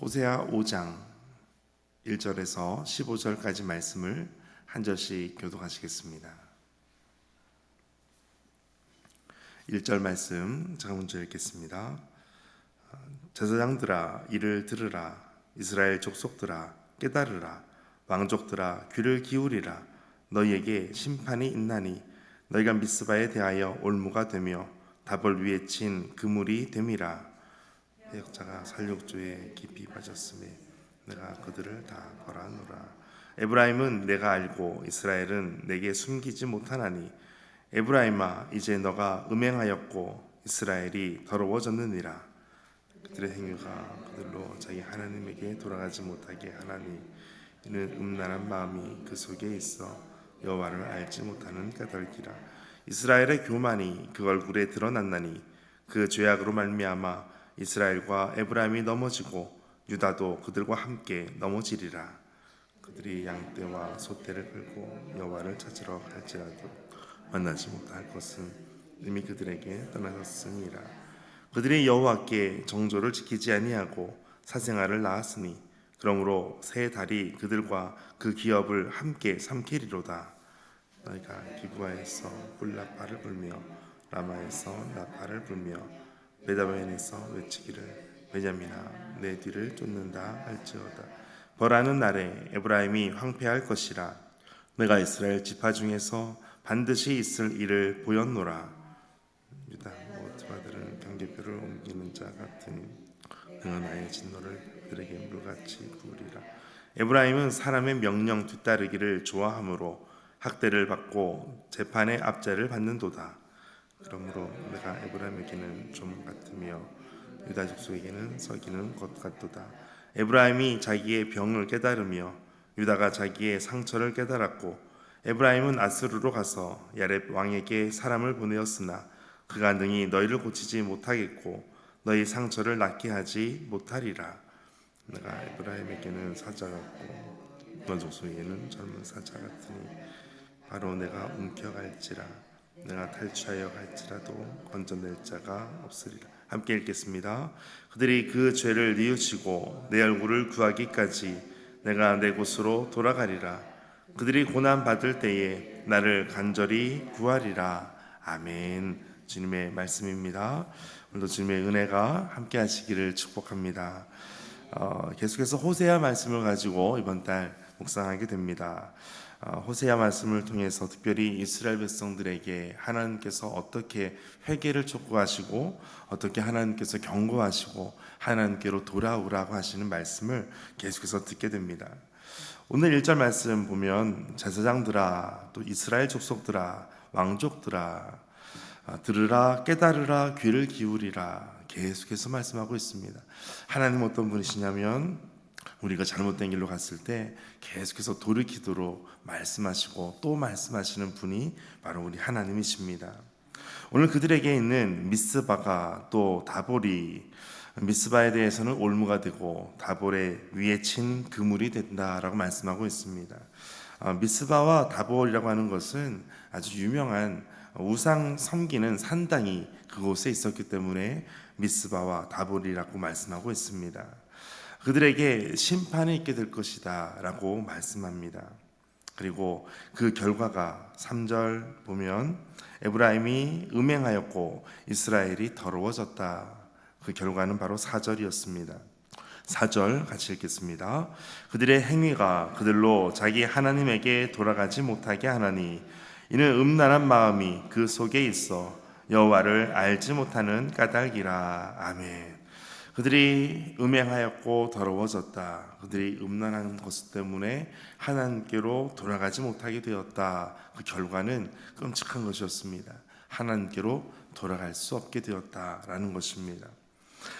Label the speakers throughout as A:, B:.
A: 호세아 5장 1절에서 15절까지 말씀을 한 절씩 교독하시겠습니다. 1절 말씀 제가 먼저 읽겠습니다. 제사장들아 이를 들으라. 이스라엘 족속들아 깨달으라. 왕족들아 귀를 기울이라. 너희에게 심판이 있나니 너희가 미스바에 대하여 올무가 되며 다볼 위에 친 그물이 됨이라. 해역자가 살육조에 깊이 빠졌으며 내가 그들을 다 벌하노라. 에브라임은 내가 알고 이스라엘은 내게 숨기지 못하나니 에브라임아 이제 너가 음행하였고 이스라엘이 더러워졌느니라. 그들의 행위가 그들로 자기 하나님에게 돌아가지 못하게 하나니 이는 음란한 마음이 그 속에 있어 여호와를 알지 못하는 까닭이라. 이스라엘의 교만이 그 얼굴에 드러났나니 그 죄악으로 말미암아 이스라엘과 에브라임이 넘어지고 유다도 그들과 함께 넘어지리라. 그들이 양떼와 소떼를 끌고 여호와를 찾으러 갈지라도 만나지 못할 것은 이미 그들에게 떠나갔음이라. 그들이 여호와께 정조를 지키지 아니하고 사생아를 낳았으니 그러므로 새 달이 그들과 그 기업을 함께 삼키리로다. 너희가 기브아에서 뿔나팔을 불며 라마에서 나팔을 불며 베다벤에서 외치기를 베냐민아 내 뒤를 쫓는다 할지어다. 벌하는 날에 에브라임이 황폐할 것이라. 내가 이스라엘 지파 중에서 반드시 있을 일을 보였노라. 유다 모든 아들은 경계표를 옮기는 자 같으니 그는 나의 진노를 그들에게 물같이 부으리라. 에브라임은 사람의 명령 뒤따르기를 좋아하므로 학대를 받고 재판의 압제를 받는도다. 그러므로 내가 에브라임에게는 좀 같으며 유다 족속에게는 서기는 것 같도다. 에브라임이 자기의 병을 깨달으며 유다가 자기의 상처를 깨달았고 에브라임은 아스루로 가서 야렙 왕에게 사람을 보내었으나 그가 능히 너희를 고치지 못하겠고 너희 상처를 낫게 하지 못하리라. 내가 에브라임에게는 사자 같고 유다 족속에게는 젊은 사자 같으니 바로 내가 움켜갈지라. 내가 탈취하여 갈지라도 건져낼 자가 없으리라. 함께 읽겠습니다. 그들이 그 죄를 뉘우치고 내 얼굴을 구하기까지 내가 내 곳으로 돌아가리라. 그들이 고난 받을 때에 나를 간절히 구하리라. 아멘. 주님의 말씀입니다. 오늘도 주님의 은혜가 함께 하시기를 축복합니다. 계속해서 호세아 말씀을 가지고 이번 달 묵상하게 됩니다. 호세아 말씀을 통해서 특별히 이스라엘 백성들에게 하나님께서 어떻게 회개를 촉구하시고 어떻게 하나님께서 경고하시고 하나님께로 돌아오라고 하시는 말씀을 계속해서 듣게 됩니다. 오늘 1절 말씀 보면 제사장들아 또 이스라엘 족속들아 왕족들아 들으라 깨달으라 귀를 기울이라 계속해서 말씀하고 있습니다. 하나님 어떤 분이시냐면 우리가 잘못된 길로 갔을 때 계속해서 돌이키도록 말씀하시고 또 말씀하시는 분이 바로 우리 하나님이십니다. 오늘 그들에게 있는 미스바가 또 다볼이 미스바에 대해서는 올무가 되고 다볼의 위에 친 그물이 된다라고 말씀하고 있습니다. 미스바와 다볼이라고 하는 것은 아주 유명한 우상 섬기는 산당이 그곳에 있었기 때문에 미스바와 다볼이라고 말씀하고 있습니다. 그들에게 심판이 있게 될 것이다 라고 말씀합니다. 그리고 그 결과가 3절 보면 에브라임이 음행하였고 이스라엘이 더러워졌다. 그 결과는 바로 4절이었습니다. 4절 같이 읽겠습니다. 그들의 행위가 그들로 자기 하나님에게 돌아가지 못하게 하나니 이는 음란한 마음이 그 속에 있어 여호와를 알지 못하는 까닭이라. 아멘. 그들이 음행하였고 더러워졌다. 그들이 음란한 것 때문에 하나님께로 돌아가지 못하게 되었다. 그 결과는 끔찍한 것이었습니다. 하나님께로 돌아갈 수 없게 되었다라는 것입니다.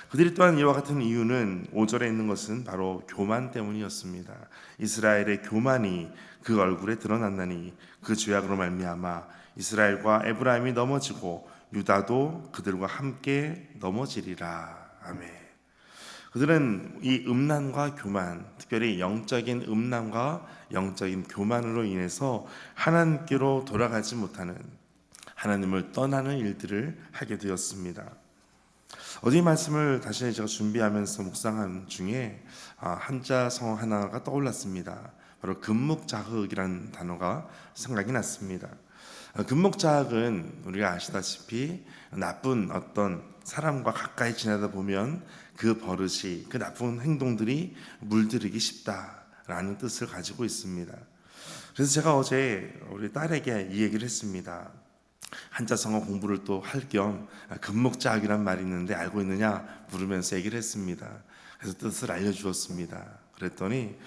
A: 그들이 또한 이와 같은 이유는 5절에 있는 것은 바로 교만 때문이었습니다. 이스라엘의 교만이 그 얼굴에 드러났나니 그 죄악으로 말미암아 이스라엘과 에브라임이 넘어지고 유다도 그들과 함께 넘어지리라. 아멘. 그들은 이 음란과 교만, 특별히 영적인 음란과 영적인 교만으로 인해서 하나님께로 돌아가지 못하는, 하나님을 떠나는 일들을 하게 되었습니다. 어제 이 말씀을 다시 제가 준비하면서 묵상한 중에 한자 성어 하나가 떠올랐습니다. 바로 금묵자흑이라는 단어가 생각이 났습니다. 금묵자흑은 우리가 아시다시피 나쁜 어떤 사람과 가까이 지내다 보면 그 버릇이, 그 나쁜 행동들이 물들이기 쉽다라는 뜻을 가지고 있습니다. 그래서 제가 어제 우리 딸에게 이 얘기를 했습니다. 한자 성어 공부를 또 할 겸 금목자학이란 말이 있는데 알고 있느냐 물으면서 얘기를 했습니다. 그래서 뜻을 알려주었습니다. 그랬더니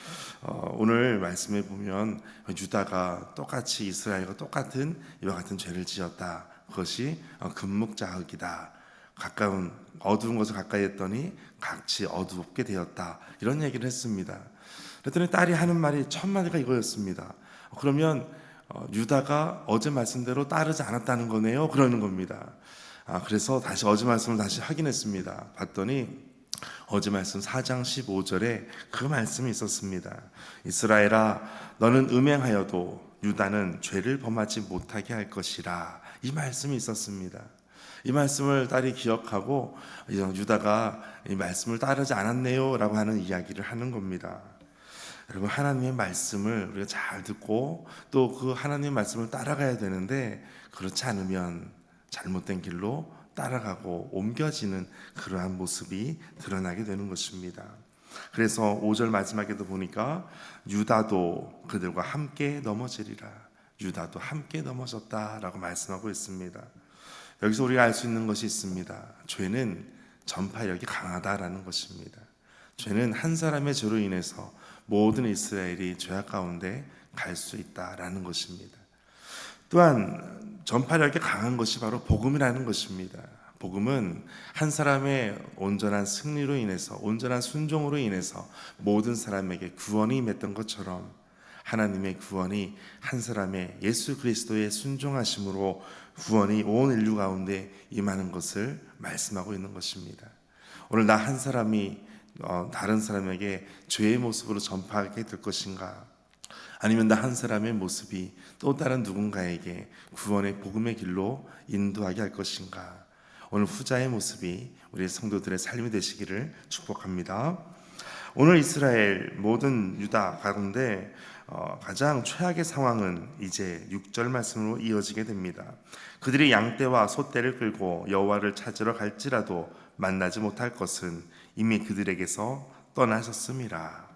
A: 오늘 말씀에 보면 유다가 똑같이 이스라엘과 똑같은 이와 같은 죄를 지었다. 그것이 금목자학이다. 가까운 어두운 것을 가까이 했더니 같이 어두웠게 되었다. 이런 얘기를 했습니다. 그랬더니 딸이 하는 말이 첫 마디가 이거였습니다. 그러면 유다가 어제 말씀대로 따르지 않았다는 거네요. 그러는 겁니다. 그래서 다시 어제 말씀을 다시 확인했습니다. 봤더니 어제 말씀 4장 15절에 그 말씀이 있었습니다. 이스라엘아, 너는 음행하여도 유다는 죄를 범하지 못하게 할 것이라. 이 말씀이 있었습니다. 이 말씀을 딸이 기억하고 유다가 이 말씀을 따르지 않았네요 라고 하는 이야기를 하는 겁니다. 여러분, 하나님의 말씀을 우리가 잘 듣고 또 그 하나님의 말씀을 따라가야 되는데, 그렇지 않으면 잘못된 길로 따라가고 옮겨지는 그러한 모습이 드러나게 되는 것입니다. 그래서 5절 마지막에도 보니까 유다도 그들과 함께 넘어지리라. 유다도 함께 넘어졌다라고 말씀하고 있습니다. 여기서 우리가 알 수 있는 것이 있습니다. 죄는 전파력이 강하다라는 것입니다. 죄는 한 사람의 죄로 인해서 모든 이스라엘이 죄악 가운데 갈 수 있다라는 것입니다. 또한 전파력이 강한 것이 바로 복음이라는 것입니다. 복음은 한 사람의 온전한 승리로 인해서, 온전한 순종으로 인해서 모든 사람에게 구원이 임했던 것처럼 하나님의 구원이 한 사람의 예수 그리스도의 순종하심으로 구원이 온 인류 가운데 임하는 것을 말씀하고 있는 것입니다. 오늘 나 한 사람이 다른 사람에게 죄의 모습으로 전파하게 될 것인가, 아니면 나 한 사람의 모습이 또 다른 누군가에게 구원의 복음의 길로 인도하게 할 것인가. 오늘 후자의 모습이 우리 성도들의 삶이 되시기를 축복합니다. 오늘 이스라엘 모든 유다 가운데 가장 최악의 상황은 이제 6절 말씀으로 이어지게 됩니다. 그들이 양떼와 소떼를 끌고 여호와를 찾으러 갈지라도 만나지 못할 것은 이미 그들에게서 떠나셨음이라.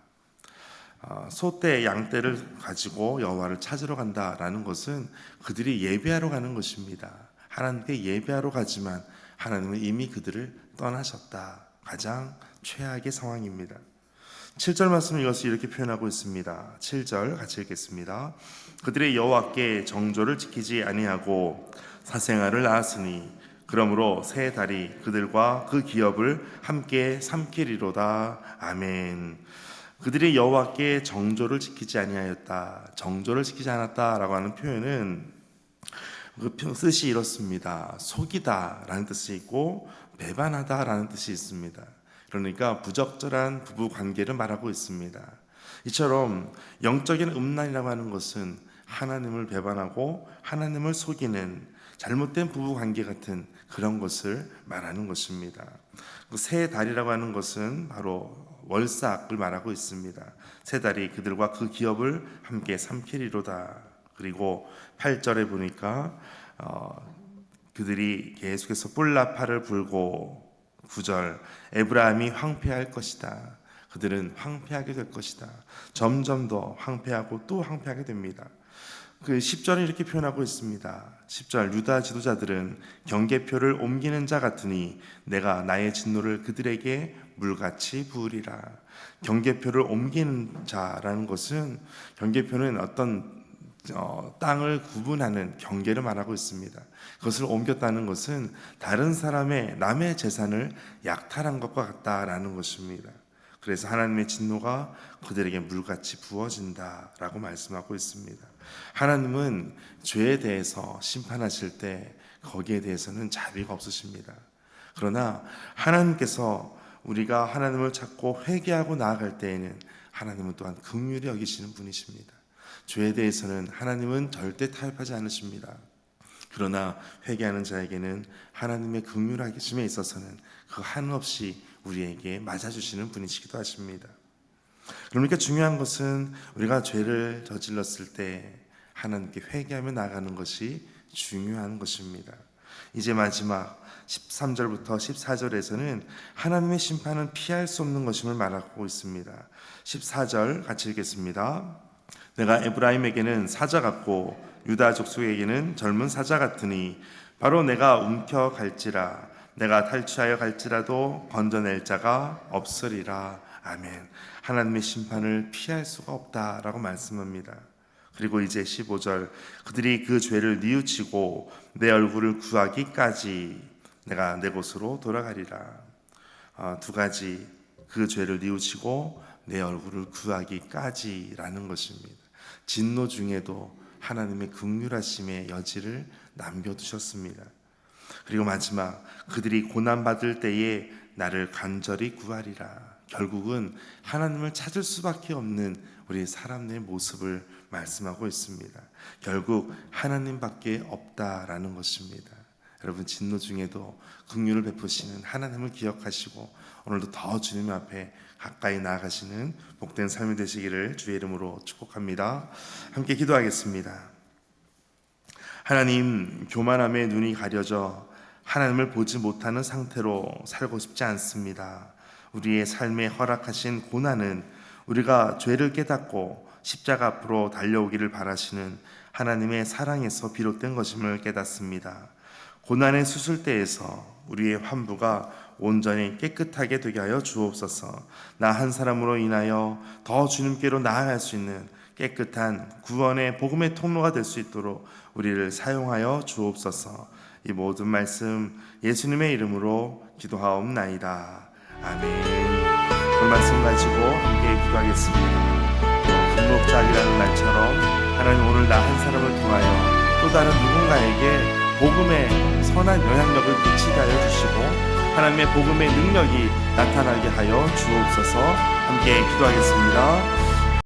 A: 소떼, 양떼를 가지고 여호와를 찾으러 간다라는 것은 그들이 예배하러 가는 것입니다. 하나님께 예배하러 가지만 하나님은 이미 그들을 떠나셨다. 가장 최악의 상황입니다. 7절 말씀 이것을 이렇게 표현하고 있습니다. 7절 같이 읽겠습니다. 그들의 여호와께 정조를 지키지 아니하고 사생아를 낳았으니 그러므로 새 달이 그들과 그 기업을 함께 삼키리로다. 아멘. 그들이 여호와께 정조를 지키지 아니하였다, 정조를 지키지 않았다라고 하는 표현은 그 뜻이 이렇습니다. 속이다라는 뜻이 있고 배반하다라는 뜻이 있습니다. 그러니까 부적절한 부부 관계를 말하고 있습니다. 이처럼 영적인 음란이라고 하는 것은 하나님을 배반하고 하나님을 속이는 잘못된 부부 관계 같은 그런 것을 말하는 것입니다. 그 새 달이라고 하는 것은 바로 월삭을 말하고 있습니다. 새 달이 그들과 그 기업을 함께 삼키리로다. 그리고 8절에 보니까 그들이 계속해서 뿔나팔을 불고 9절 에브라임이 황폐할 것이다. 그들은 황폐하게 될 것이다. 점점 더 황폐하고 또 황폐하게 됩니다. 그 10절은 이렇게 표현하고 있습니다. 10절 유다 지도자들은 경계표를 옮기는 자 같으니 내가 나의 진노를 그들에게 물같이 부으리라. 경계표를 옮기는 자라는 것은, 경계표는 어떤 땅을 구분하는 경계를 말하고 있습니다. 그것을 옮겼다는 것은 다른 사람의 남의 재산을 약탈한 것과 같다라는 것입니다. 그래서 하나님의 진노가 그들에게 물같이 부어진다라고 말씀하고 있습니다. 하나님은 죄에 대해서 심판하실 때 거기에 대해서는 자비가 없으십니다. 그러나 하나님께서 우리가 하나님을 찾고 회개하고 나아갈 때에는 하나님은 또한 긍휼히 여기시는 분이십니다. 죄에 대해서는 하나님은 절대 타협하지 않으십니다. 그러나 회개하는 자에게는 하나님의 긍휼하심에 있어서는 그 한없이 우리에게 맞아주시는 분이시기도 하십니다. 그러니까 중요한 것은 우리가 죄를 저질렀을 때 하나님께 회개하며 나가는 것이 중요한 것입니다. 이제 마지막 13절부터 14절에서는 하나님의 심판은 피할 수 없는 것임을 말하고 있습니다. 14절 같이 읽겠습니다. 내가 에브라임에게는 사자 같고 유다 족속에게는 젊은 사자 같으니 바로 내가 움켜갈지라 내가 탈취하여 갈지라도 건져낼 자가 없으리라. 아멘. 하나님의 심판을 피할 수가 없다라고 말씀합니다. 그리고 이제 15절 그들이 그 죄를 뉘우치고 내 얼굴을 구하기까지 내가 내 곳으로 돌아가리라. 두 가지, 그 죄를 뉘우치고 내 얼굴을 구하기까지라는 것입니다. 진노 중에도 하나님의 긍휼하심의 여지를 남겨두셨습니다. 그리고 마지막 그들이 고난받을 때에 나를 간절히 구하리라. 결국은 하나님을 찾을 수밖에 없는 우리 사람의 모습을 말씀하고 있습니다. 결국 하나님밖에 없다라는 것입니다. 여러분, 진노 중에도 긍휼을 베푸시는 하나님을 기억하시고 오늘도 더 주님 앞에 가까이 나아가시는 복된 삶이 되시기를 주의 이름으로 축복합니다. 함께 기도하겠습니다. 하나님, 교만함에 눈이 가려져 하나님을 보지 못하는 상태로 살고 싶지 않습니다. 우리의 삶에 허락하신 고난은 우리가 죄를 깨닫고 십자가 앞으로 달려오기를 바라시는 하나님의 사랑에서 비롯된 것임을 깨닫습니다. 고난의 수술대에서 우리의 환부가 온전히 깨끗하게 되게 하여 주옵소서. 나 한 사람으로 인하여 더 주님께로 나아갈 수 있는 깨끗한 구원의 복음의 통로가 될 수 있도록 우리를 사용하여 주옵소서. 이 모든 말씀 예수님의 이름으로 기도하옵나이다. 아멘. 그 말씀 가지고 함께 기도하겠습니다. 금목자이라는 말처럼 하나님, 오늘 나 한 사람을 통하여 또 다른 누군가에게 복음의 선한 영향력을 끼치게 하여 주시고 하나님의 복음의 능력이 나타나게 하여 주옵소서. 함께 기도하겠습니다.